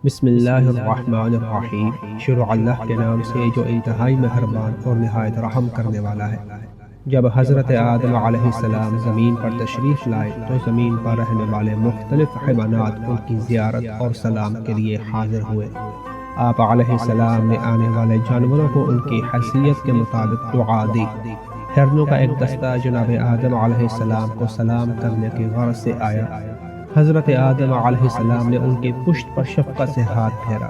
بسم اللہ الرحمن الرحیم۔ شروع اللہ کے نام سے جو انتہائی مہربان اور نہایت رحم کرنے والا ہے۔ جب حضرت آدم علیہ السلام زمین پر تشریف لائے تو زمین پر رہنے والے مختلف حیوانات ان کی زیارت اور سلام کے لیے حاضر ہوئے۔ آپ علیہ السلام نے آنے والے جانوروں کو ان کی حیثیت کے مطابق دعا دی۔ ہرنوں کا ایک دستہ جناب آدم علیہ السلام کو سلام کرنے کی غرض سے آیا۔ حضرت آدم علیہ السلام نے ان کی پشت پر شفقت سے ہاتھ پھیرا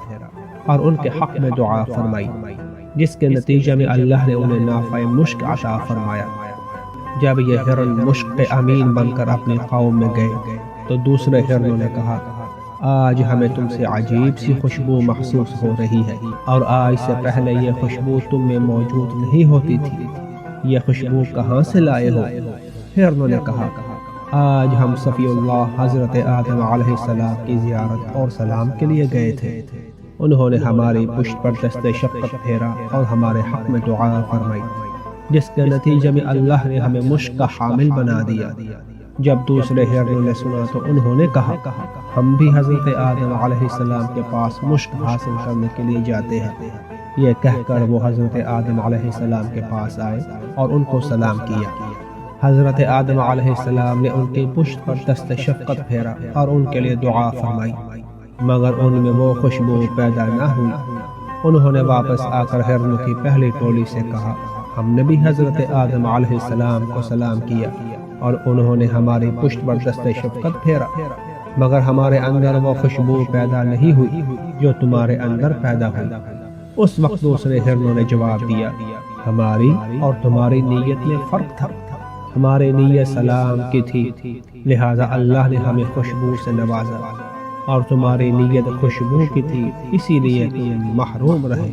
اور ان کے حق میں دعا فرمائی، جس کے نتیجے میں اللہ نے انہیں نافع مشک عطا فرمایا۔ جب یہ ہرن مشک امین بن کر اپنی قوم میں گئے تو دوسرے ہرنوں نے کہا، آج ہمیں تم سے عجیب سی خوشبو محسوس ہو رہی ہے، اور آج سے پہلے یہ خوشبو تم میں موجود نہیں ہوتی تھی۔ یہ خوشبو کہاں سے لائے ہو؟ ہرنوں نے کہا، آج ہم صفی اللہ حضرت آدم علیہ السلام کی زیارت اور سلام کے لیے گئے تھے۔ انہوں نے ہماری پشت پر دست شفقت پھیرا اور ہمارے حق میں دعا فرمائی، جس کے نتیجے میں اللہ نے ہمیں مشک کا حامل بنا دیا۔ جب دوسرے ہرنوں نے سنا تو انہوں نے کہا، ہم بھی حضرت آدم علیہ السلام کے پاس مشک حاصل کرنے کے لیے جاتے ہیں۔ یہ کہہ کر وہ حضرت آدم علیہ السلام کے پاس آئے اور ان کو سلام کیا۔ حضرت آدم علیہ السلام نے ان کی پشت پر دست شفقت پھیرا اور ان کے لیے دعا فرمائی، مگر ان میں وہ خوشبو پیدا نہ ہوئی۔ انہوں نے واپس آ کر ہرنوں کی پہلی ٹولی سے کہا، ہم نے بھی حضرت آدم علیہ السلام کو سلام کیا اور انہوں نے ہماری پشت پر دست شفقت پھیرا، مگر ہمارے اندر وہ خوشبو پیدا نہیں ہوئی جو تمہارے اندر پیدا ہوئی۔ اس وقت دوسرے ہرنوں نے جواب دیا، ہماری اور تمہاری نیت میں فرق تھا۔ ہماری نیت سلام کی تھی، لہذا اللہ نے ہمیں خوشبو سے نوازا، اور تمہاری نیت خوشبو کی تھی، اسی لیے تم محروم رہے۔